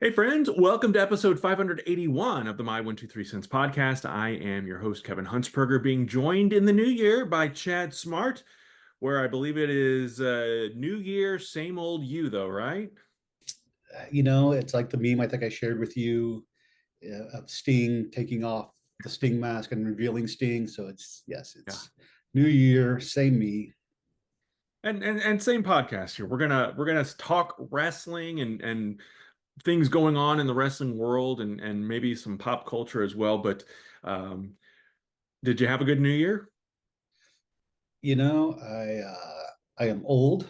Hey friends, welcome to episode 581 of the My 123 Cents podcast. I am your host, Kevin Huntsberger, being joined in the new year by Chad Smart, where I believe it is New Year, same old you, though, right? It's like the meme I think I shared with you of Sting taking off the Sting mask and revealing Sting. So yes, Yeah. it's New Year, same me. And same podcast here. We're gonna talk wrestling and things going on in the wrestling world and maybe some pop culture as well. But um, did you have a good New Year? I am old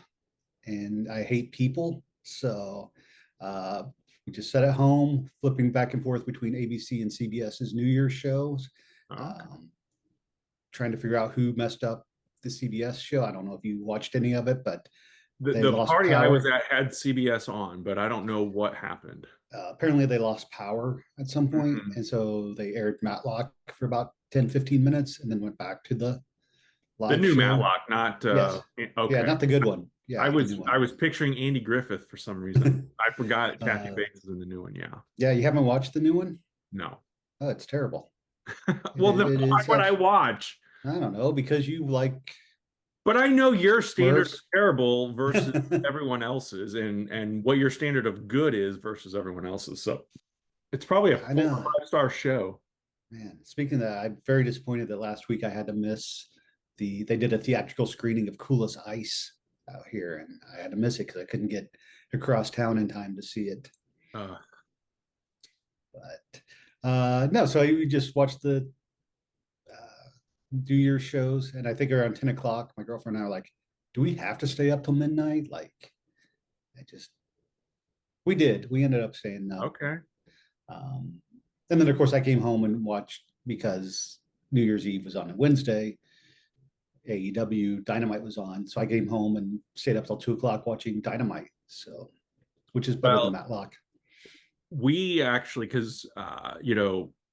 and I hate people, so uh, we just sat at home flipping back and forth between ABC and CBS's New Year's shows, Okay. um, trying to figure out who messed up the CBS show. I don't know if you watched any of it, but The they the lost party I was power. at had CBS on, but I don't know what happened. Apparently they lost power at some point, Mhm. and so they aired Matlock for about 10, 15 minutes and then went back to the The live new show. Matlock, not Yes. Yeah, okay. not the good one. I Yeah, the was new I one. was picturing Andy Griffith for some reason. I forgot Kathy uh, Bates is in the new one. Yeah, yeah, you haven't watched the new one? no. Oh, it's terrible. Well, then It why is would I actually, watch? I don't know, because you like But I know your standard of Smurfs. terrible versus everyone else's, and what your standard of good is versus everyone else's. So it's probably a I four or know. five star show. Man, speaking of that, I'm very disappointed that last week I had to miss they did a theatrical screening of Coolest Ice out here, and I had to miss it because I couldn't get across town in time to see it. Uh, But no, so we just watched the New Year's shows, and I think around 10 o'clock, my girlfriend and I are like, "Do we have to stay up till midnight?" Like, I just we did. We ended up staying up, okay. um, and then of course I came home and watched because New Year's Eve was on a Wednesday. AEW Dynamite was on, so I came home and stayed up till 2 o'clock watching Dynamite. So, which is better than Well, Matlock. we actually, because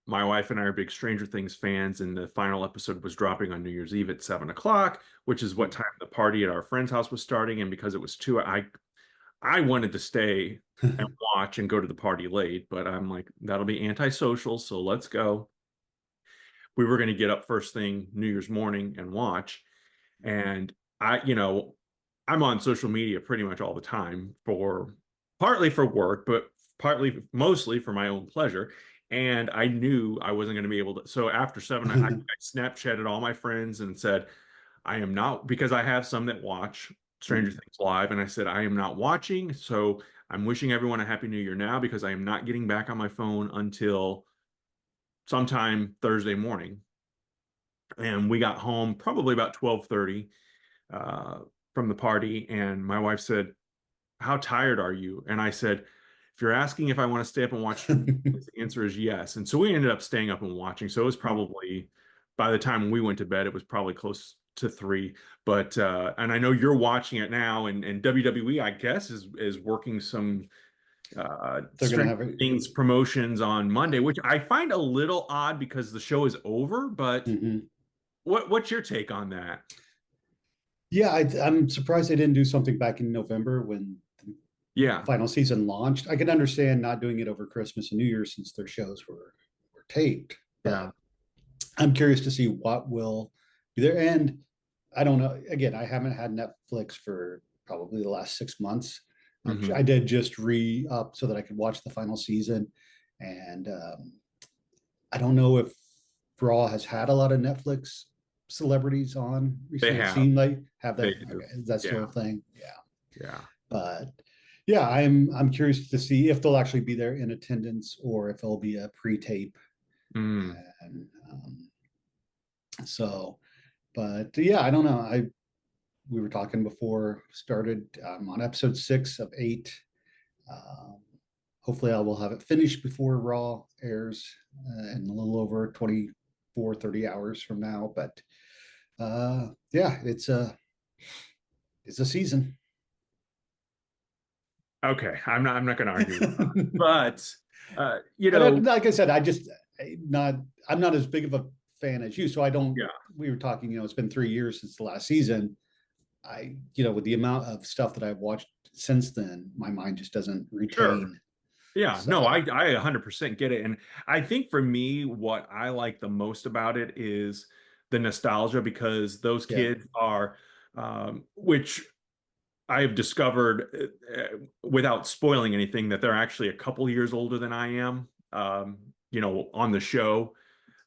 my wife and I are big Stranger Things fans, and the final episode was dropping on New Year's Eve at 7 o'clock, which is what time the party at our friend's house was starting. And because it was two, I wanted to stay and watch and go to the party late, but I'm like, that'll be antisocial, so let's go. We were going to get up first thing New Year's morning and watch. And I'm on social media pretty much all the time for partly for work, but partly mostly for my own pleasure. And I knew I wasn't going to be able to. So after seven, I Snapchatted all my friends and said, I am not, because I have some that watch Stranger Things live. And I said, I am not watching. So I'm wishing everyone a happy new year now because I am not getting back on my phone until sometime Thursday morning. And we got home probably about 12:30 uh, from the party, and my wife said, "How tired are you?" And I said, "If you're asking if I want to stay up and watch Stranger Things, the answer is yes." And so we ended up staying up and watching. So it was probably by the time we went to bed, it was probably close to 3. But and I know you're watching it now, and WWE, I guess, is working some They're gonna Stranger have it. Things promotions on Monday, which I find a little odd because the show is over. But Mhm. what's your take on that? Yeah, I'm surprised they didn't do something back in November when the Yeah, final season launched. I can understand not doing it over Christmas and New Year since their shows were taped, yeah. but I'm curious to see what will be there. And I don't know. Again, I haven't had Netflix for probably the last 6 months. I Hmm. did just re up so that I could watch the final season, and I don't know if Raw has had a lot of Netflix celebrities on They recently. It have. seemed like have They they? Okay, do. is that still Yeah. a thing? Yeah, Yeah. but yeah, I'm curious to see if they'll actually be there in attendance or if it'll be a pre-tape. Mm. And so, but yeah, I don't know. I We were talking before started. I'm on episode 6 of 8. Um, Hopefully, I will have it finished before Raw airs in a little over 24, 30 hours from now. But yeah, it's a season. Okay. I'm not going to argue with that. But Like I said, not I'm not as big of a fan as you, so I don't. yeah. We were talking. It's been 3 years since the last season. With the amount of stuff that I've watched since then, my mind just doesn't Sure. retain. Yeah, no, So I 100% get it. And I think for me, what I like the most about it is the nostalgia because those yeah. kids are, which I have discovered without spoiling anything, that they're actually a couple years older than I am, on the show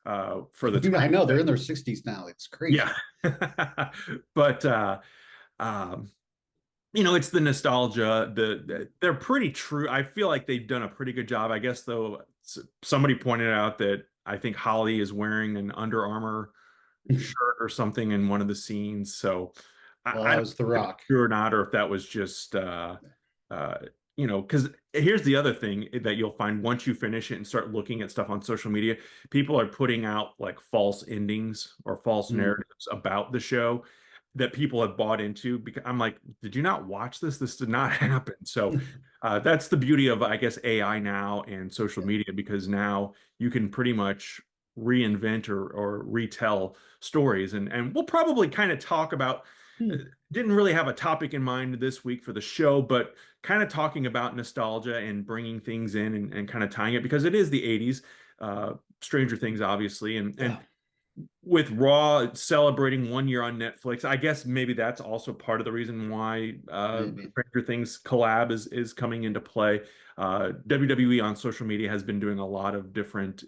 for the I time. know they're in their 60s now. It's Yeah. crazy. But, um, it's the nostalgia. They're pretty true. I feel like they've done a pretty good job. I guess though, somebody pointed out that I think Holly is wearing an Under Armour shirt or something in one of the scenes. So Well, I that don't was The know if it's Rock. true or not, or if that was just uh, because here's the other thing that you'll find once you finish it and start looking at stuff on social media, people are putting out like false endings or false Mm, narratives about the show that people have bought into because I'm like, did you not watch this? This did not happen. So that's the beauty of, I guess, AI now and social yeah. media because now you can pretty much reinvent or retell stories. And we'll probably kind of talk about, uh, Hmm. didn't really have a topic in mind this week for the show, but kind of talking about nostalgia and bringing things in and kind of tying it because it is the 80s. Stranger Things, obviously, and Yeah, with Raw celebrating 1 year on Netflix, I guess maybe that's also part of the reason why maybe. Stranger Things collab is coming into play. WWE on social media has been doing a lot of different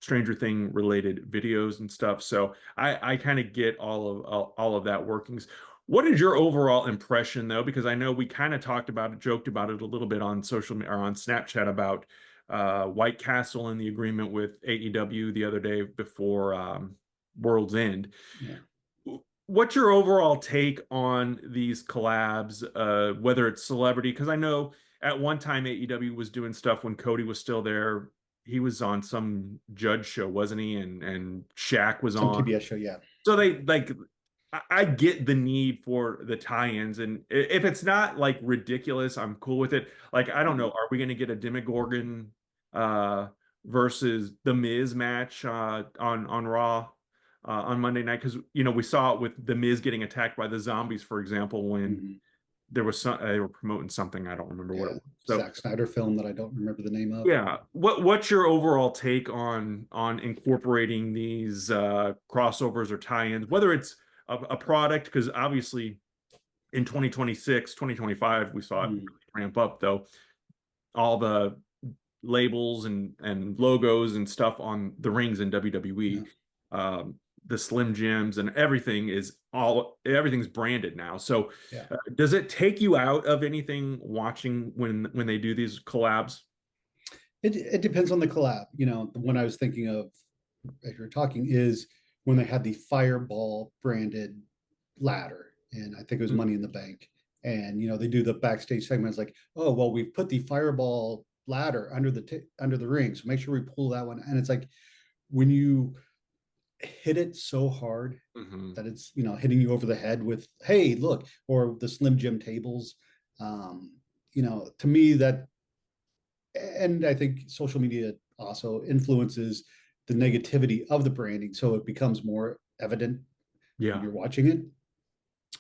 Stranger Thing related videos and stuff, so I kind of get all of that workings. What is your overall impression though? Because I know we kind of talked about it, joked about it a little bit on or on Snapchat about White Castle and the agreement with AEW the other day before World's End. Yeah. What's your overall take on these collabs, whether it's celebrity? Because I know at one time AEW was doing stuff when Cody was still there. He was on some judge show, wasn't he? And Shaq was Some on. TBS show. Yeah. So they like I get the need for the tie-ins, and if it's not like ridiculous, I'm cool with it. Like I don't know, Mm, are we going to get a Demogorgon uh, versus the Miz match on Raw on Monday night? Because we saw it with the Miz getting attacked by the zombies, for example, when mhm. there was some they were promoting something. I don't remember what it Yeah. was. So Zack Snyder film that I don't remember the name of. yeah, what's your overall take on incorporating these crossovers or tie-ins, whether it's a product, because obviously in 2026, 2025, we saw it Mm, ramp up though. All the labels and logos and stuff on the rings in yeah. WWE, the Slim Jims and everything's branded now. So Yeah. does it take you out of anything watching when they do these collabs? It depends on the collab. The one I was thinking of as you're talking is when they had the Fireball branded ladder, and I think it was Money in the Bank. And they do the backstage segments like, oh well, we've put the Fireball ladder under the ring, so make sure we pull that one. And it's like when you hit it so hard Hmm. that it's hitting you over the head with, hey look, or the Slim Jim tables. To me that, and I think social media also influences the negativity of the branding, so it becomes more evident when Yeah. you're watching it.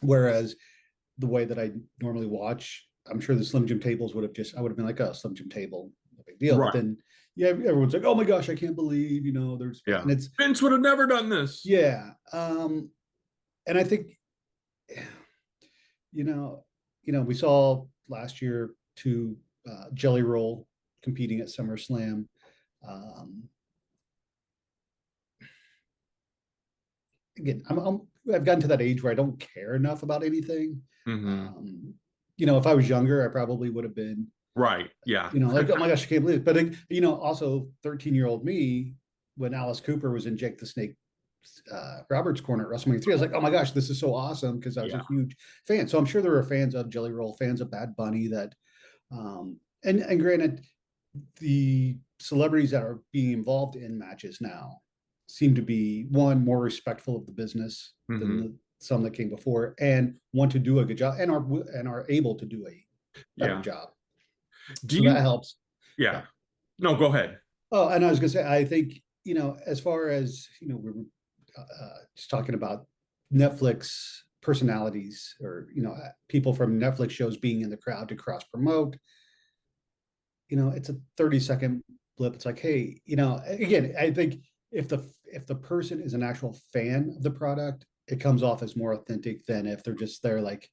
Whereas the way that I normally watch, I'm sure the Slim Jim tables I would have been like, oh, Slim Jim table, no big deal. But Right. then, yeah, everyone's like, oh my gosh, I can't believe, there's, Yeah. and it's, Vince would have never done this. yeah. And I think, you know, we saw last year two Jelly Roll competing at SummerSlam. Um, Again, I've gotten to that age where I don't care enough about anything. Hmm. Um, if I was younger, I probably would have been, Right. Yeah. like, oh my gosh, I can't believe it. But also 13-year-old me, when Alice Cooper was in Jake the Snake Roberts corner at WrestleMania 3, I was like, oh my gosh, this is so awesome because I was a Yeah. huge fan. So I'm sure there were fans of Jelly Roll, fans of Bad Bunny that, and granted, the celebrities that are being involved in matches now seem to be one more respectful of the business than Hmm. some that came before, and want to do a good job and are able to do a better Yeah. job. Do So that you? helps. Yeah. Yeah. No, go ahead. Oh, and I was going to say, I think as far as we're just talking about Netflix personalities, or people from Netflix shows being in the crowd to cross promote. it's a 30-second blip. It's like, hey, again, I think if the person is an actual fan of the product, it comes off as more authentic than if they're just there like,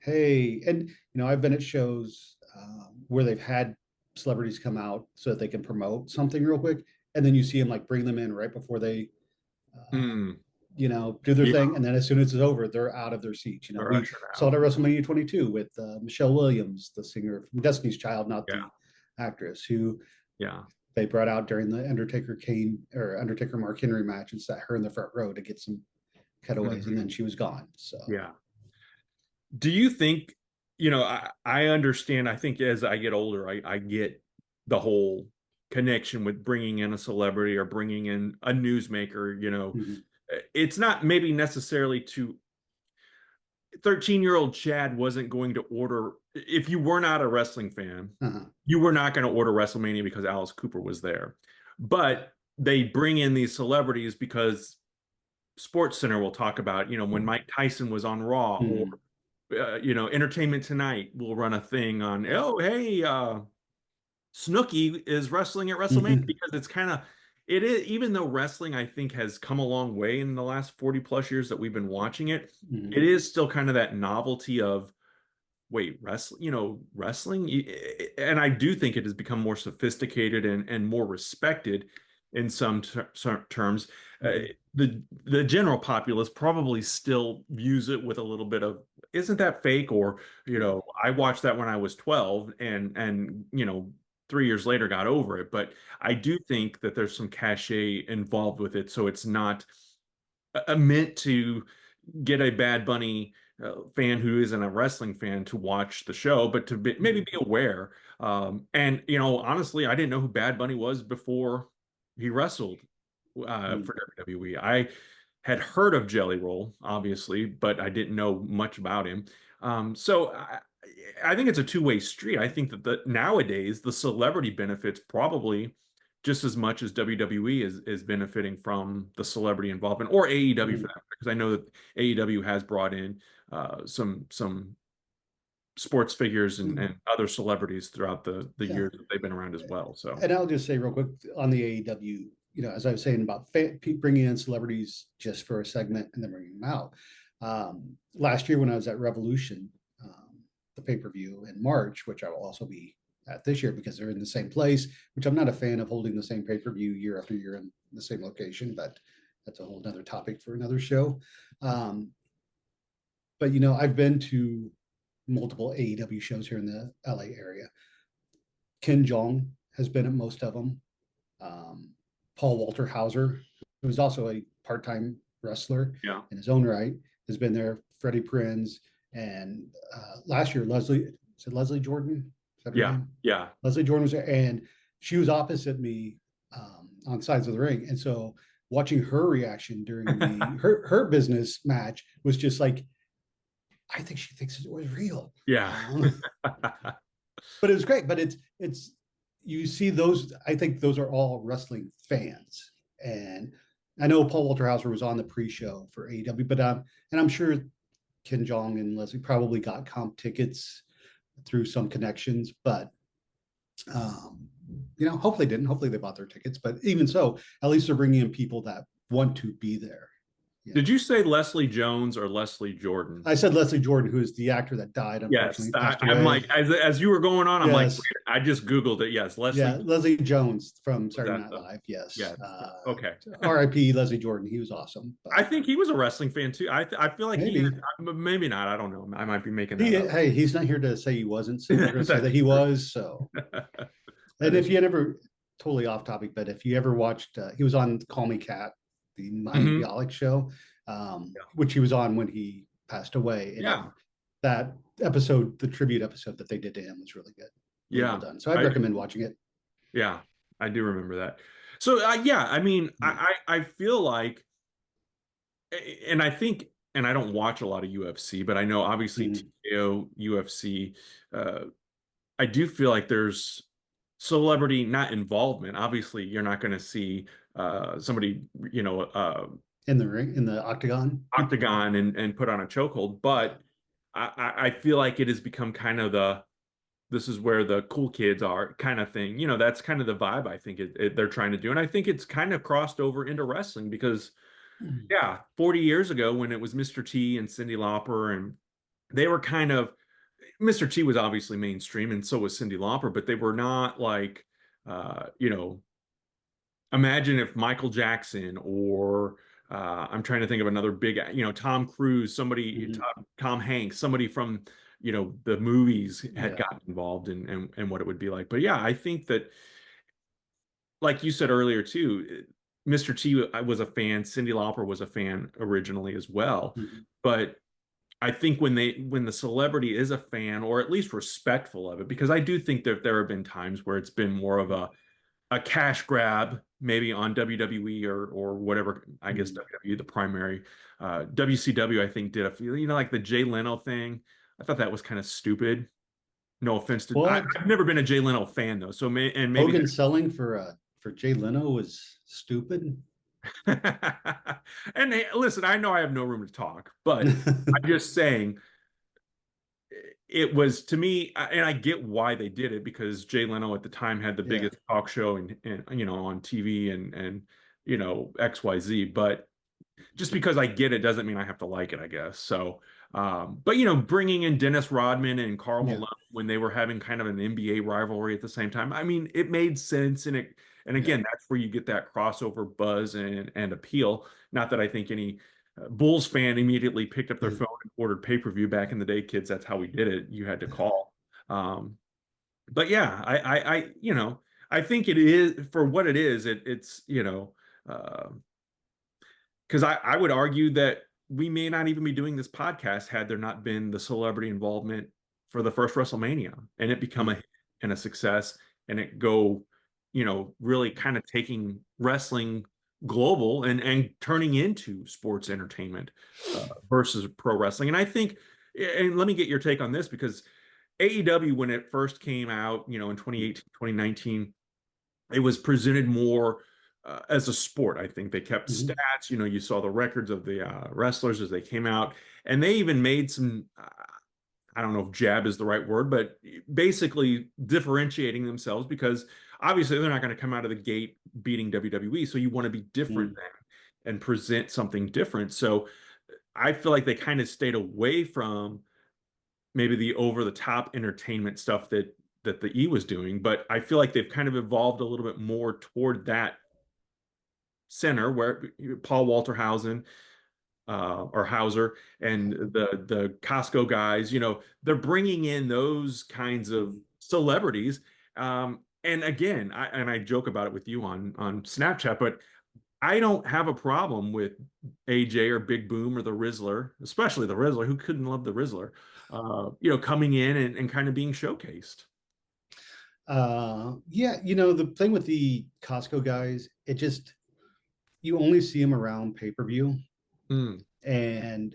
hey, and I've been at shows where they've had celebrities come out so that they can promote something real quick, and then you see them like bring them in right before they uh, Mm, do their yeah, thing, and then as soon as it's over, they're out of their seats. they're We ushered saw it out. at WrestleMania 22 with Michelle Williams, the singer from Destiny's Child, not Yeah, the actress, who yeah. they brought out during the Undertaker Mark Henry match and sat her in the front row to get some cutaways, and then Mhm. she was gone. So, Yeah. Do you think, I understand, I think as I get older, I get the whole connection with bringing in a celebrity or bringing in a newsmaker. mhm. It's not maybe necessarily to 13-year-old Chad wasn't going to order, if you were not a wrestling fan, Uh-huh. you were not going to order WrestleMania because Alice Cooper was there. But they bring in these celebrities because Sports Center will talk about, when Mike Tyson was on Raw, or Mhm. Entertainment Tonight will run a thing on, oh, hey, Snooki is wrestling at WrestleMania, Mhm. because it's kind of, it is, even though wrestling, I think, has come a long way in the last 40 plus years that we've been watching it, it Mhm. is still kind of that novelty of, wait, wrestling? And I do think it has become more sophisticated and more respected in some terms. Uh, Mhm. the general populace probably still views it with a little bit of, isn't that fake? Or, I watched that when I was 12, and 3 years later got over it. But I do think that there's some cachet involved with it, so it's not meant to get a Bad Bunny fan who isn't a wrestling fan to watch the show, but to maybe Mhm. be aware. And honestly, I didn't know who Bad Bunny was before he wrestled Mhm. for WWE. I had heard of Jelly Roll, obviously, but I didn't know much about him. So I think it's a two-way street. I think that nowadays the celebrity benefits probably just as much as WWE is benefiting from the celebrity involvement, or AEW for Mhm. that, because I know that AEW has brought in some sports figures and Mhm. other celebrities throughout the Yeah. years that they've been around as well. So And I'll just say real quick on the AEW, as I was saying about bringing in celebrities just for a segment and then bringing them out. Last year when I was at Revolution, the pay-per-view in March, which I will also be at this year because they're in the same place, which I'm not a fan of holding the same pay-per-view year after year in the same location, but that's a whole other topic for another show. Um, but I've been to multiple AEW shows here in the LA area. Ken Jong has been at most of them. Paul Walter Hauser, who is also a part-time wrestler yeah, in his own right, has been there. Freddie Prinz, and last year Leslie Jordan? Is that her yeah, name? yeah. Leslie Jordan was there, and she was opposite me on sides of the ring, and so watching her reaction during the her business match was just like, I think she thinks it was real. Yeah. But it was great. But it's you see those. I think those are all wrestling fans, and I know Paul Walterhauser was on the pre-show for AEW, but and I'm sure Ken Jong and Leslie probably got comp tickets through some connections, but hopefully they didn't. Hopefully they bought their tickets, but even so, at least they're bringing in people that want to be there. You Did know, you say Leslie Jones or Leslie Jordan? I said Leslie Jordan, who is the actor that died, Yes, unfortunately, passed I'm away. like, as you were going on, I'm like, Yes, wait, I just Googled it. Yes, Leslie yeah, Leslie Jones from was Saturday that Night the, Live. Yes. yes. Okay. R.I.P. Leslie Jordan. He was awesome, I but think he was a wrestling fan too. I feel like he, maybe maybe not. I don't know. I might be making that he. up. Hey, he's not here to say he wasn't, so we're going to say that That's he true. was. So, That and is. if you ever totally off topic, but if you ever watched, he was on Call Me Cat, the Mayim Mhm. Bialik show, which he was on when he passed away, and Yeah, that episode, the tribute episode that they did to him, was really good, really well yeah, done. So I'd I recommend watching it. yeah, I do remember that. So yeah, I mean, Mm. I feel like, and I think, and I don't watch a lot of UFC, but I know obviously Mm. TKO, UFC. Uh, I do feel like there's celebrity, not involvement. Obviously, you're not going to see somebody, In the ring, in the octagon. octagon and put on a chokehold, but I feel like it has become kind of the this is where the cool kids are kind of thing. You know, that's kind of the vibe I think they're trying to do. And I think it's kind of crossed over into wrestling because, yeah, 40 years ago when it was Mr. T and Cyndi Lauper, and they were kind of, Mr. T was obviously mainstream and so was Cyndi Lauper, but they were not like, you know, imagine if Michael Jackson or I'm trying to think of another big, you know, Tom Cruise, somebody, Mhm. Tom Hanks, somebody from, you know, the movies had Yeah. gotten involved in and what it would be like. But yeah, I think that, like you said earlier too, Mr. T was a fan, Cyndi Lauper was a fan originally as well. Mhm. But I think when the celebrity is a fan or at least respectful of it, because I do think that there have been times where it's been more of a cash grab, maybe on WWE or whatever. I guess Mhm. WWE, the primary. WCW, I think, did a few, you know, like the Jay Leno thing. I thought that was kind of stupid. No offense to, What I've never been a Jay Leno fan though. So and maybe Hogan selling for Jay Leno was stupid. and hey, listen, I know I have no room to talk, but I'm just saying it was to me, and I get why they did it because Jay Leno at the time had the Yeah. biggest talk show and you know on TV and you know XYZ, but just because I get it doesn't mean I have to like it, I guess. So, but you know, bringing in Dennis Rodman and Karl Yeah. Malone when they were having kind of an NBA rivalry at the same time, I mean, it made sense, and Yeah. again, that's where you get that crossover buzz and appeal. Not that I think any Bulls fan immediately picked up their phone and ordered pay-per-view back in the day, kids. That's how we did it. You had to Yeah. call. But yeah, you know, I think it is for what it is. It's you know. Because I would argue that we may not even be doing this podcast had there not been the celebrity involvement for the first WrestleMania and it become a Yeah. hit and a success and it go, you know, really kind of taking wrestling global and turning into sports entertainment versus pro wrestling. And I think, and let me get your take on this because AEW, when it first came out, you know, in 2018, 2019, it was presented more as a sport. I think they kept Mhm. stats. You know, you saw the records of the wrestlers as they came out, and they even made some. I don't know if jab is the right word, but basically differentiating themselves because obviously they're not going to come out of the gate beating WWE. So you want to be different Mhm. than and present something different. So I feel like they kind of stayed away from maybe the over the top entertainment stuff that the E was doing, but I feel like they've kind of evolved a little bit more toward that center where Paul Walterhausen or Hauser and the Costco guys, you know, they're bringing in those kinds of Mhm. celebrities. And again, I joke about it with you on Snapchat, but I don't have a problem with AJ or Big Boom or the Rizzler, especially the Rizzler. Who couldn't love the Rizzler? You know, coming in and kind of being showcased. Yeah, the thing with the Costco guys, it just you only see them around pay-per-view. Hmm. And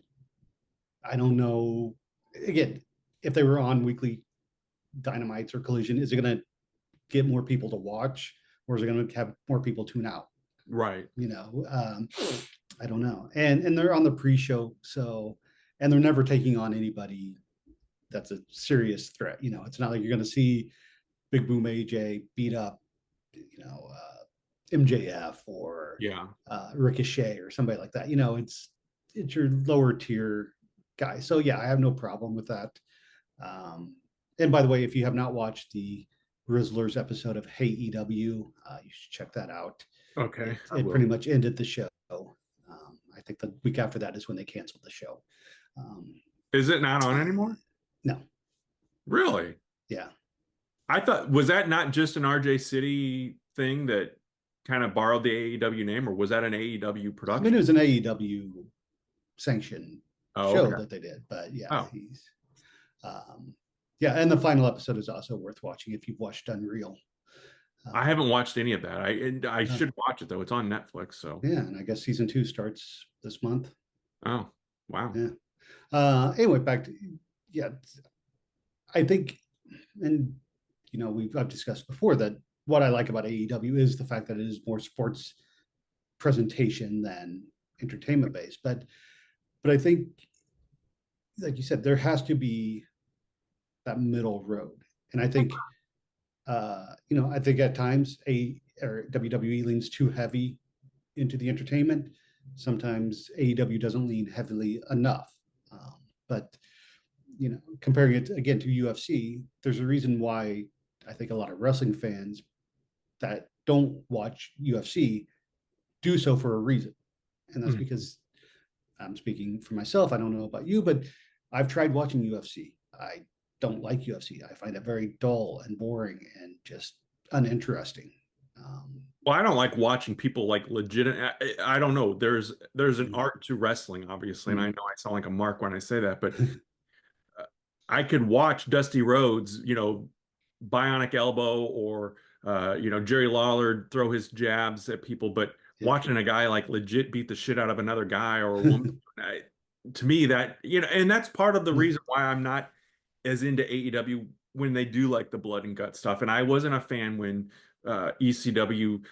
I don't know, again, if they were on weekly dynamites or collision, is it going to get more people to watch or is it going to have more people tune out? Right. You know, I don't know. And they're on the pre-show, so and they're never taking on anybody that's a serious threat. It's not like you're going to see Big Boom AJ beat up, MJF or Yeah. Ricochet or somebody like that. It's your lower tier guy. So yeah, I have no problem with that. And by the way, if you have not watched the Rizzlers episode of Hey EW, you should check that out. Okay. It I it pretty will. much ended the show. I think the week after that is when they canceled the show. Um, Is it not on uh, anymore? no, Really? yeah, I thought was that not just an RJ City thing that kind of borrowed the AEW name, or was that an AEW I mean it production? was an AEW sanctioned Oh, show okay. that they did, but yeah, Oh, he's um, yeah, and the final episode is also worth watching if you've watched Unreal. I Um, haven't watched any of that. I uh, should watch it though. It's on Netflix, so. yeah, and I guess season two starts this month. Oh, wow. Yeah. Anyway, back to yeah, I think, and I've discussed before that what I like about AEW is the fact that it is more sports presentation than entertainment based. But I think, like you said, there has to be that middle road. And I think, I think at times WWE leans too heavy into the entertainment. Sometimes AEW doesn't lean heavily enough. But comparing it again to UFC, there's a reason why I think a lot of wrestling fans that don't watch UFC do so for a reason. And that's Mm. because I'm speaking for myself. I don't know about you, but I've tried watching UFC. I don't like UFC. I find it very dull and boring and just uninteresting. Well, I don't like watching people like legit. I don't know. There's an mm, art to wrestling, obviously, and I mm, know I sound like a mark when I say that, but I could watch Dusty Rhodes, bionic elbow, or Jerry Lawler throw his jabs at people, but yeah. watching a guy like legit beat the shit out of another guy or a woman, to me that and that's part of the reason why I'm not as into AEW when they do like the blood and gut stuff. And I wasn't a fan when ECW.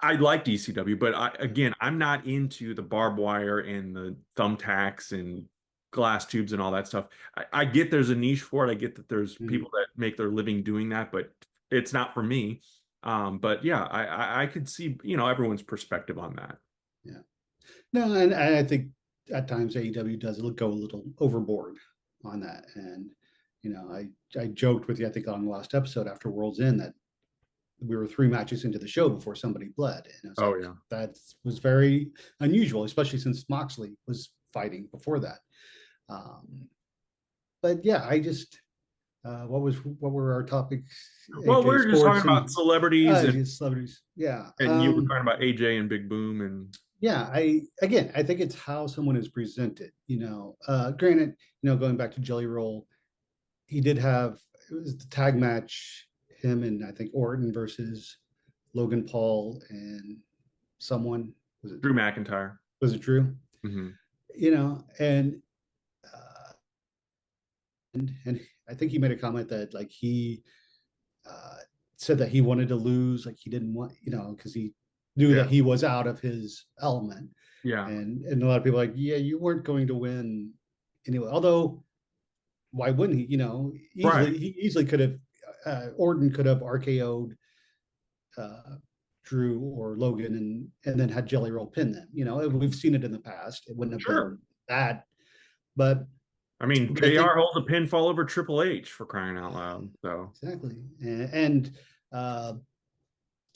I liked ECW, but again, I'm not into the barbed wire and the thumbtacks and glass tubes and all that stuff. I get there's a niche for it. I get that there's Mm, people that make their living doing that, but it's not for me. But yeah, I could see everyone's perspective on that. yeah. No, and I think at times AEW does go a little overboard on that. And I joked with you, I think on the last episode after World's End, that we were 3 matches into the show before somebody bled, and it's Oh like yeah. that was very unusual, especially since Moxley was fighting before that. Um, but yeah, I just what were our topics? Well, AJ we're just talking Sports about and celebrities, celebrities. Yeah, and you were talking about AJ and Big Boom, and yeah. I think it's how someone is presented. Granted, going back to Jelly Roll, he did have it was the tag match, him and I think Orton versus Logan Paul and someone Drew McIntyre. was it Drew? Hmm. And uh, and I think he made a comment that like he uh, said that he wanted to lose, like he didn't want, because he knew Yeah. that he was out of his element, Yeah. and a lot of people are like, yeah, you weren't going to win anyway. Although, why wouldn't he? Right. He easily could have. Orton could have RKO'd Drew or Logan, and then had Jelly Roll pin them. We've seen it in the past. It wouldn't have Sure. been bad, but I mean, I JR think holds a pinfall over Triple H for crying out loud. So, exactly. And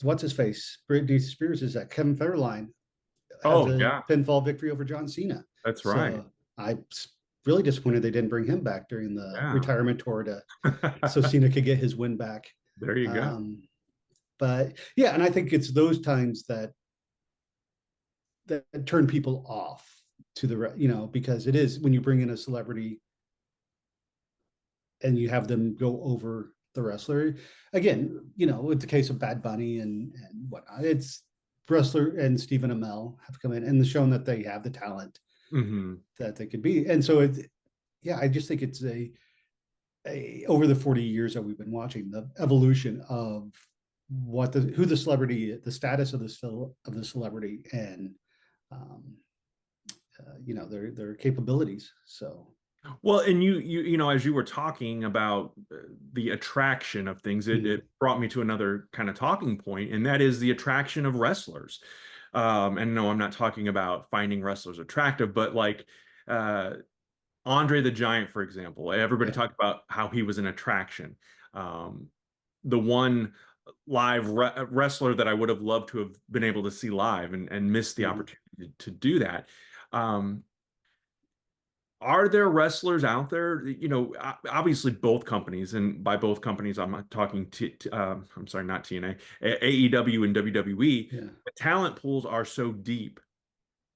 what's his face? Britney Spears is that Kevin Federline has oh a yeah, pinfall victory over John Cena. that's right. So I'm really disappointed they didn't bring him back during the Yeah. retirement tour so Cena could get his win back. There you go. Um, but yeah, and I think it's those times that turn people off to because it is when you bring in a celebrity and you have them go over the wrestler again. With the case of Bad Bunny and whatnot, it's wrestler and Stephen Amell have come in and shown that they have the talent Hmm. that they could be. And so yeah, I just think it's a over the 40 years that we've been watching the evolution of who the celebrity, the status of the celebrity, and um, their capabilities. So Well, and as you were talking about the attraction of things, it mm, brought me to another kind of talking point, and that is the attraction of wrestlers. And no, I'm not talking about finding wrestlers attractive, but like uh, Andre the Giant, for example. Everybody yeah. talked about how he was an attraction. Um, the one live wrestler that I would have loved to have been able to see live and missed the Mm, opportunity to do that. Um, are there wrestlers out there? Obviously both companies, and by both companies, I'm talking I'm sorry, not TNA, AEW and WWE. yeah. The talent pools are so deep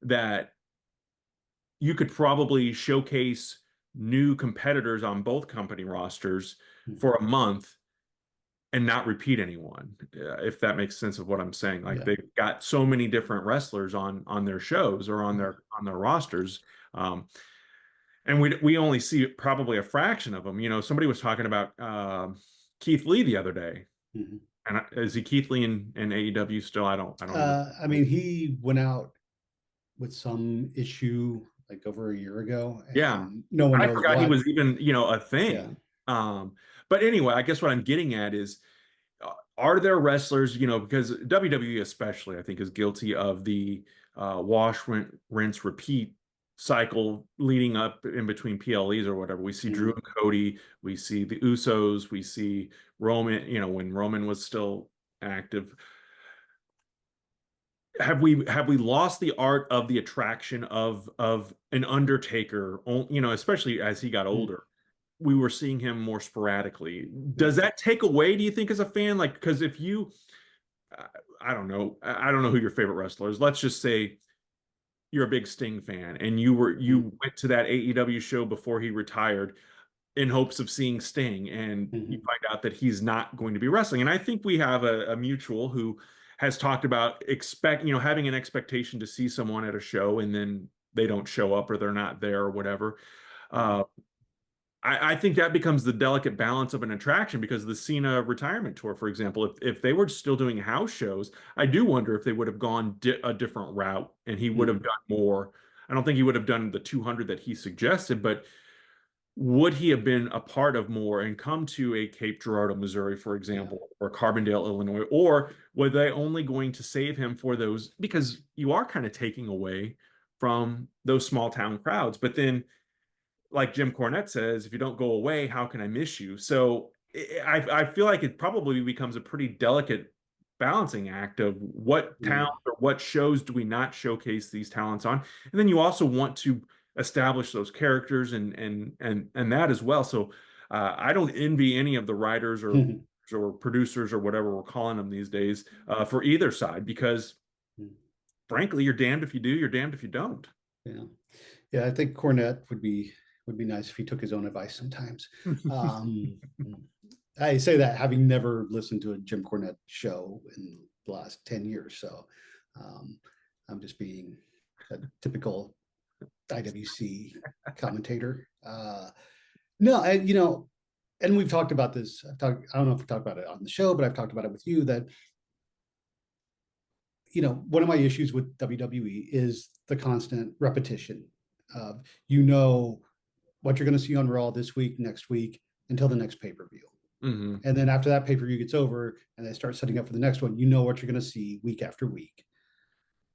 that you could probably showcase new competitors on both company rosters Mm, for a month and not repeat anyone, if that makes sense of what I'm saying. Like yeah. they've got so many different wrestlers on their shows or on Yeah. their rosters. And we only see probably a fraction of them. Somebody was talking about Keith Lee the other day, Mhm. and is he Keith Lee in AEW still? I don't even. I mean, he went out with some issue like over a year ago, Yeah, and no one I knows forgot he what. was even a Yeah. thing. But anyway, I guess what I'm getting at is, are there wrestlers, because WWE especially, I think, is guilty of the wash, rinse, repeat cycle leading up in between PLEs or whatever. We see Drew Mm, and Cody, we see the Usos, we see Roman, when Roman was still active. Have we lost the art of the attraction of an Undertaker, especially as he got mm, older? We were seeing him more sporadically. Does yeah. that take away, do you think, as a fan? Like, because if you, uh, I don't know, I don't know who your favorite wrestler is. Let's just say you're a big Sting fan and Mm, you went to that AEW show before he retired in hopes of seeing Sting, and you mhm, find out that he's not going to be wrestling. And I think we have a mutual who has talked about having an expectation to see someone at a show and then they don't show up or they're not there or whatever. mm, Uh, I think that becomes the delicate balance of an attraction, because the Cena retirement tour, for example, if they were still doing house shows, I do wonder if they would have gone a different route and he would have mm, done more. I don't think he would have done the 200 that he suggested, but would he have been a part of more and come to a Cape Girardeau, Missouri, for yeah. example, or Carbondale, Illinois, or were they only going to save him for those? Because you are kind of taking away from those small town crowds. But then, like Jim Cornette says, if you don't go away, how can I miss you? So I feel like it probably becomes a pretty delicate balancing act of what towns Mm, or what shows do we not showcase these talents on, and then you also want to establish those characters and that as well. So I don't envy any of the writers mm, or producers or whatever we're calling them these days, for either side, because mm, frankly, you're damned if you do, you're damned if you don't. yeah. Yeah, I think Cornette would be nice if he took his own advice sometimes. Mm. I say that having never listened to a Jim Cornette show in the last 10 years. So um, I'm just being a typical IWC commentator. No, and we've talked about this. I don't know if we talked about it on the show, but I've talked about it with you that, one of my issues with WWE is the constant repetition of, what you're going to see on Raw this week, next week, until the next pay-per-view. Hmm. And then after that pay-per-view gets over and they start setting up for the next one, you know what you're going to see week after week.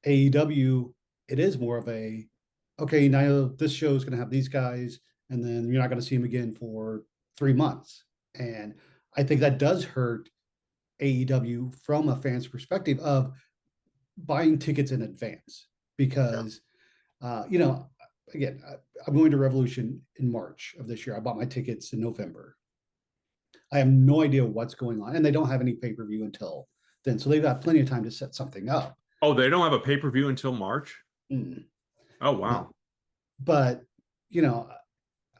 AEW, it is more of a, okay, now this show is going to have these guys, and then you're not going to see them again for 3 months. And I think that does hurt AEW from a fan's perspective of buying tickets in advance Yeah. because, again, I'm going to Revolution in March of this year. I bought my tickets in November. I have no idea what's going on, and they don't have any pay per view until then, so they've got plenty of time to set something up. Oh, they don't have a pay-per-view until March? Mm, Oh, wow. no, but you know,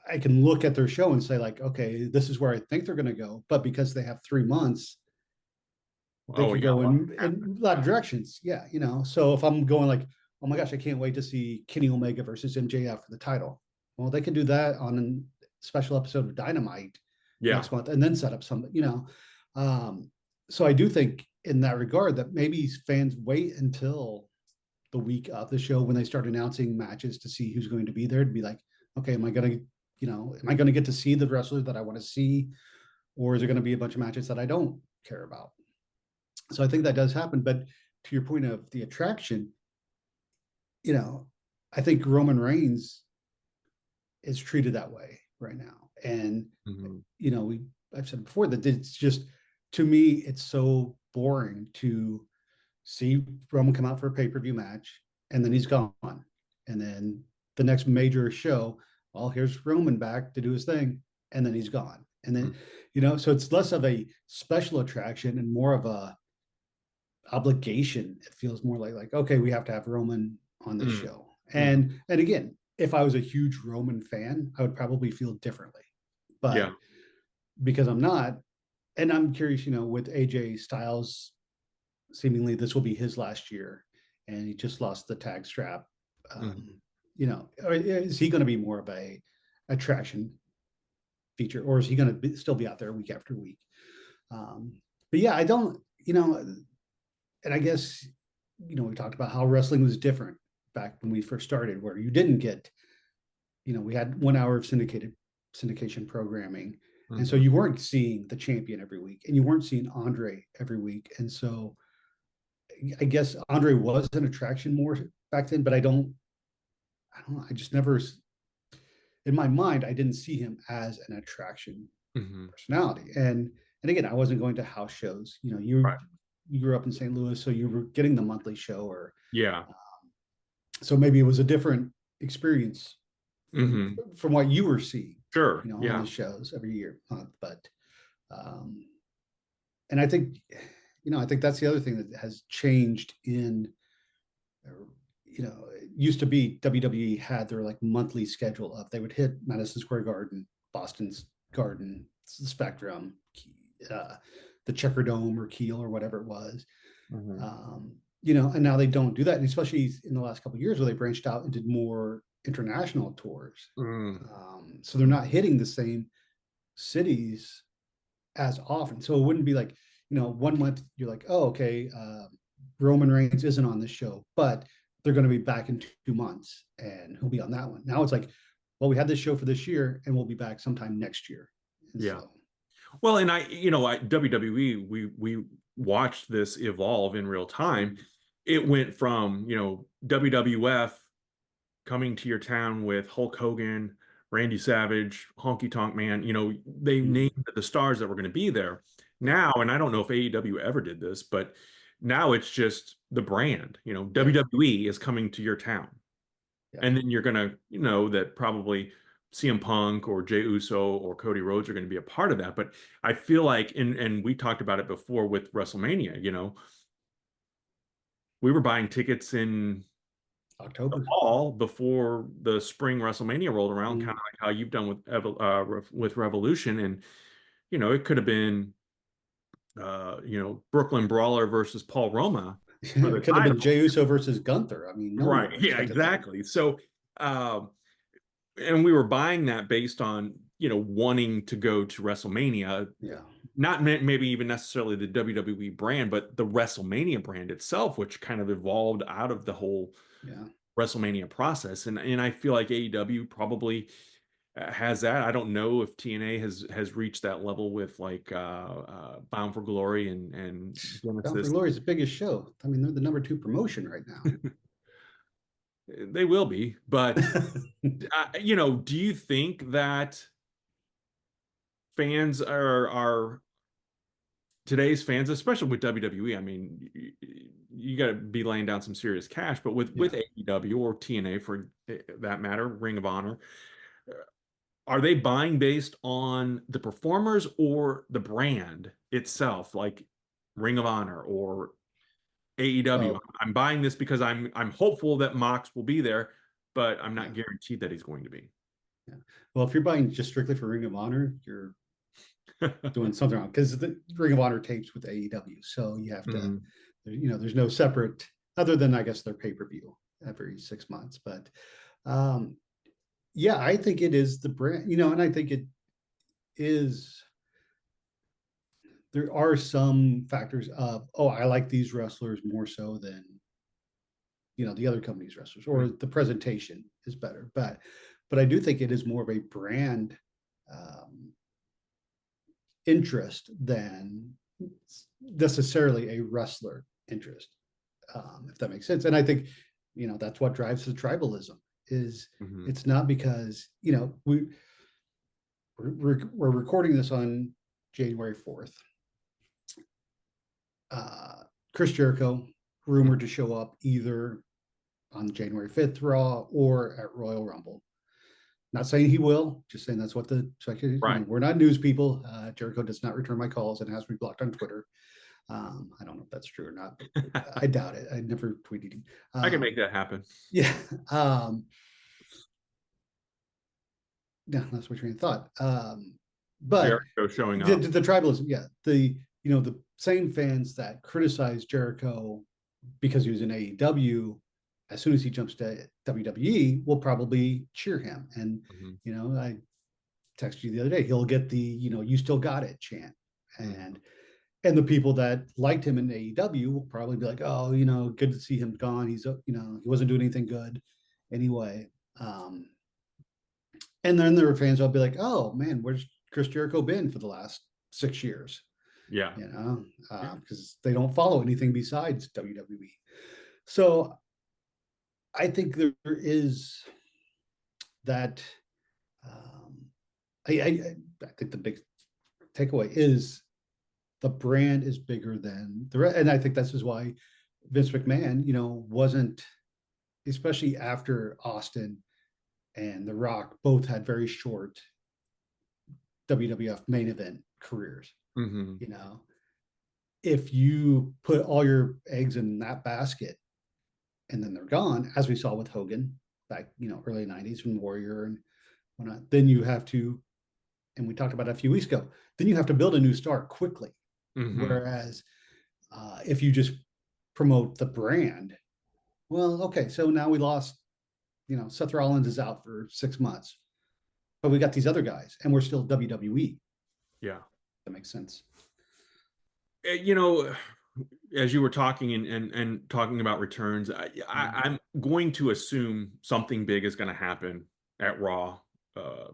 I can look at their show and say like, okay, this is where I think they're going to go, but because they have 3 months, they Oh, could yeah. go What in happened? a lot of directions. Yeah, so if I'm going like, oh my gosh, I can't wait to see Kenny Omega versus MJF for the title. Well, they can do that on a special episode of Dynamite Yeah. next month and then set up some. Um, so I do think in that regard that maybe fans wait until the week of the show when they start announcing matches to see who's going to be there to be like, okay, am I going to get to see the wrestlers that I want to see, or is there going to be a bunch of matches that I don't care about? So I think that does happen. But to your point of the attraction, you know, I think Roman Reigns is treated that way right now. And, Hmm. I've said before that it's just, to me, it's so boring to see Roman come out for a pay-per-view match and then he's gone. And then the next major show, well, here's Roman back to do his thing, and then he's gone. And then, so it's less of a special attraction and more of a obligation. It feels more like okay, we have to have Roman on this Hmm. show. Hmm. And again, if I was a huge Roman fan, I would probably feel differently. But Yeah. because I'm not, and I'm curious, with AJ Styles, seemingly this will be his last year, and he just lost the tag strap. Hmm. Is he going to be more of a attraction feature, or is he going to still be out there week after week? But yeah, I don't, and I guess, we talked about how wrestling was different back when we first started, where you didn't get, we had 1 hour of syndication programming, And so Mhm. you weren't seeing the champion every week, and you weren't seeing Andre every week. And so I guess Andre was an attraction more back then, but I don't know, I just never, in my mind, I didn't see him as an attraction Mhm. personality. And again, I wasn't going to house shows. Right. You grew up in St. Louis, so you were getting the monthly show, or Yeah. so maybe it was a different experience from Mhm. from what you were seeing, Sure. on Yeah. the shows every year, month. But um, and I think that's the other thing that has changed in, it used to be WWE had their like monthly schedule of, they would hit Madison Square Garden, Boston's Garden, Spectrum, uh, the Checker Dome or Kiel or whatever it was. Mhm. And now they don't do that, and especially in the last couple of years where they branched out and did more international tours. Mm. So they're not hitting the same cities as often. So it wouldn't be like, 1 month you're like, oh, okay, Roman Reigns isn't on this show, but they're going to be back in 2 months and he'll be on that one. Now it's like, well, we had this show for this year and we'll be back sometime next year. And Yeah. so, Well, and WWE, we watched this evolve in real time. It went from, WWF coming to your town with Hulk Hogan, Randy Savage, Honky Tonk Man. They mm, named the stars that were going to be there. yeah, Now, and I don't know if AEW ever did this, but now it's just the brand. yeah, WWE is coming to your town. yeah. And then you're gonna, that probably CM Punk or Jey Uso or Cody Rhodes are going to be a part of that. But I feel like, and we talked about it before with WrestleMania, we were buying tickets in the October. fall before the spring WrestleMania rolled around, kind Mm. of like how you've done with Revolution. And, it could have been, Brooklyn Brawler versus Paul Roma for the It could have been title. Jey Uso versus Gunther. I mean, no one Right. would have Yeah, expected that. exactly. So, and we were buying that based on wanting to go to WrestleMania, Yeah, not maybe even necessarily the WWE brand, but the WrestleMania brand itself, which kind of evolved out of the whole yeah. WrestleMania process. And I feel like AEW probably has that. I don't know if TNA has reached that level with like Bound for Glory and Bound for Genesis. Glory is the biggest show. I mean, they're the number two promotion right now. They will be, but do you think that fans are today's fans, especially with WWE? I mean, you got to be laying down some serious cash, but with Yeah. AEW or TNA for that matter, Ring of Honor, are they buying based on the performers or the brand itself, like Ring of Honor or AEW? Well, I'm buying this because I'm hopeful that Mox will be there, but I'm not yeah. guaranteed that he's going to be. Yeah. Well, if you're buying just strictly for Ring of Honor, you're doing something wrong, because the Ring of Honor tapes with AEW. So you have to, Mhm. there's no separate, other than I guess their pay-per-view every 6 months. But um, yeah, I think it is the brand, and I think it is, there are some factors of, oh, I like these wrestlers more so than, the other company's wrestlers, or the presentation is better. But I do think it is more of a brand um, interest than necessarily a wrestler interest, if that makes sense. And I think, that's what drives the tribalism. Is Mhm. it's not because, we're recording this on January 4th. Chris Jericho rumored to show up either on January 5th Raw or at Royal Rumble. Not saying he will, just saying that's what Right. we're not news people. Jericho does not return my calls and has me blocked on Twitter. I don't know if that's true or not, but I doubt it. I never tweeted him. I can make that happen. Yeah. Yeah, that's my train of thought. But Jericho showing the, up. the tribalism, yeah, the same fans that criticize Jericho because he was in AEW, as soon as he jumps to WWE, will probably cheer him. And Mhm. I texted you the other day, he'll get the you still got it chant, Mhm. and the people that liked him in AEW will probably be like, oh, good to see him gone. He's he wasn't doing anything good anyway. And then there are fans that'll be like, oh man, where's Chris Jericho been for the last 6 years? Yeah. You know, Yeah. because they don't follow anything besides WWE. So I think there is that. Um, I think the big takeaway is the brand is bigger than the rest, and I think this is why Vince McMahon, wasn't, especially after Austin and The Rock both had very short WWF main event careers. Hmm. You know, if you put all your eggs in that basket and then they're gone, as we saw with Hogan back, early '90s from Warrior and whatnot, then you have to, and we talked about it a few weeks ago, then you have to build a new star quickly. Hmm. Whereas if you just promote the brand, well, okay, so now we lost, Seth Rollins is out for 6 months, but we got these other guys and we're still WWE. Yeah. That makes sense. You know, as you were talking and talking about returns, Mm-hmm. I'm going to assume something big is going to happen at Raw uh,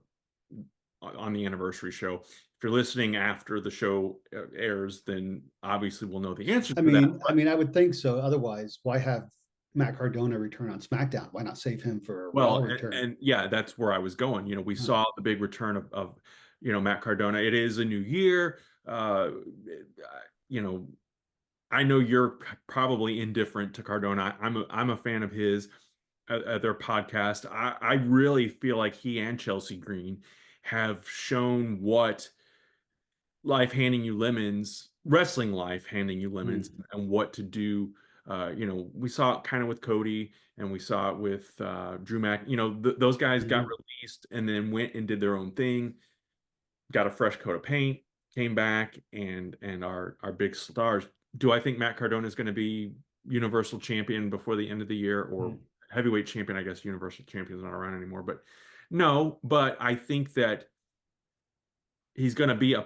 on the anniversary show. If you're listening after the show airs, then obviously we'll know the answer I to that. mean, I mean, I would think so. Otherwise, why have Matt Cardona return on SmackDown? Why not save him for a Raw Well, return? and yeah, that's where I was going. We Huh. saw the big return of Matt Cardona. It is a new year. You know, I know you're probably indifferent to Cardona. I'm a fan of his, their podcast. I really feel like he and Chelsea Green have shown what life handing you lemons, wrestling life handing you lemons, Mm. and what to do. We saw it kind of with Cody, and we saw it with Drew Mac. Those guys got Mhm. released and then went and did their own thing, got a fresh coat of paint, came back, and our big stars. Do I think Matt Cardona is going to be Universal Champion before the end of the year, or Mm. heavyweight champion? I guess Universal Champion is not around anymore, but no. But I think that he's going to be a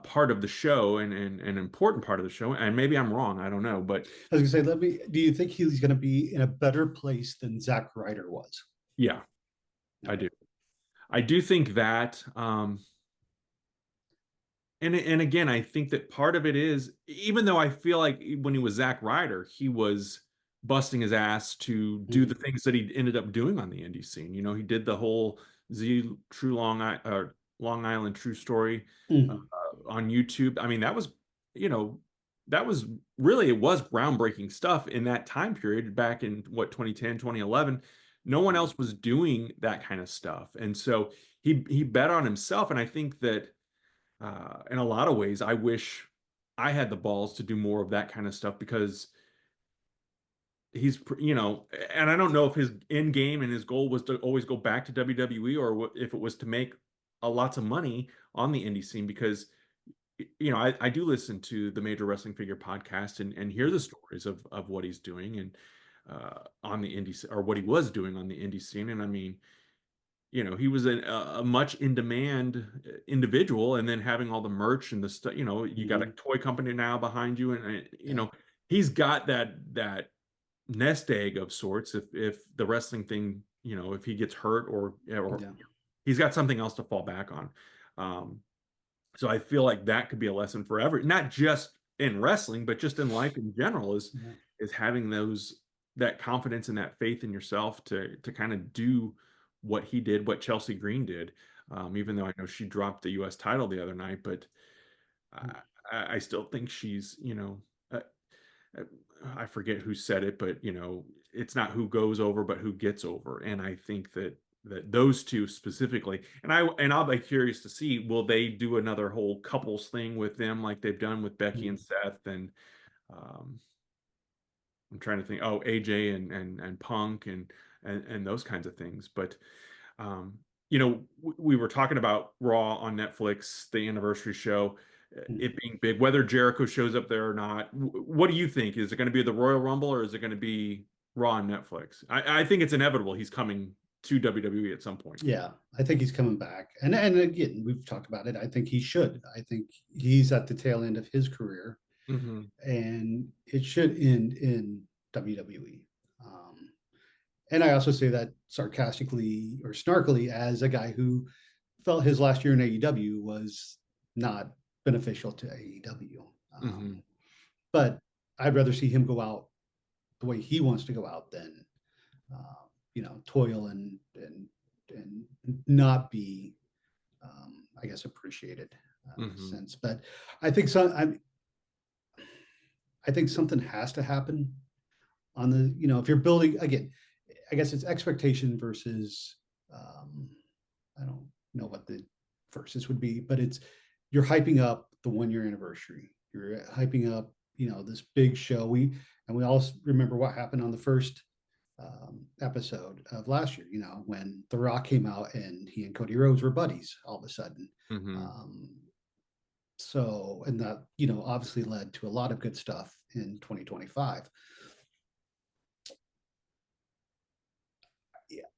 part of the show and an important part of the show. And maybe I'm wrong. I don't know, but I was gonna say, do you think he's gonna be in a better place than Zack Ryder was? yeah, I Okay. do. I do think that. And again, I think that part of it is, even though I feel like when he was Zack Ryder, he was busting his ass to do the Mm. things that he ended up doing on the indie scene. He did the whole Long Island True Story Mhm. on YouTube. I mean, you know, that was really, it was groundbreaking stuff in that time period back in what, 2010, 2011. No one Mm. else was doing that kind of stuff. And so he bet on himself. And I think that in a lot of ways, I wish I had the balls to do more of that kind of stuff because and I don't know if his end game and his goal was to always go back to WWE or if it was to make lots of money on the indie scene because I do listen to the Major Wrestling Figure podcast and hear the stories of what he's doing and on the indie or what he was doing on the indie scene. And I mean, he was a much in demand individual, and then having all the merch and the stuff. You got a Mhm. toy company now behind you, and Yeah. he's got that nest egg of sorts. If the wrestling thing, if he gets hurt or Yeah. he's got something else to fall back on. Um, so I feel like that could be a lesson forever, not just in wrestling, but just in life in general, Yeah. is having that confidence and that faith in yourself to kind of do what he did, what Chelsea Green did. Even though I know she dropped the U.S. title the other night, but Mm. I still think she's, uh, uh, I forget who said it, but it's not who goes over, but who gets over. And I think that those two specifically, and I'll be curious to see, will they do another whole couples thing with them like they've done with Becky and Mm. Seth and um, I'm trying to think, oh, AJ and Punk and those kinds of things. But um, we were talking about Raw on Netflix, the anniversary show, Mm. it being big, whether Jericho shows up there or not. What do you think? Is it going to be the Royal Rumble or is it going to be Raw on Netflix? I think it's inevitable. He's coming to WWE at some point. Yeah, I think he's coming back, and again, we've talked about it. I think he should. I think he's at the tail end of his career, Hmm. and it should end in WWE. And I also say that sarcastically or snarkily as a guy who felt his last year in AEW was not beneficial to AEW. Hmm. But I'd rather see him go out the way he wants to go out than toil and not be, I guess, appreciated in a Hmm. sense. But I think so. I think something has to happen on the, if you're building again, I guess it's expectation versus, I don't know what the versus would be, but it's you're hyping up the 1 year anniversary. You're hyping up, this big show. We all remember what happened on the first episode of last year, when The Rock came out and he and Cody Rhodes were buddies all of a sudden. Hmm. Um, and that, obviously led to a lot of good stuff in 2025.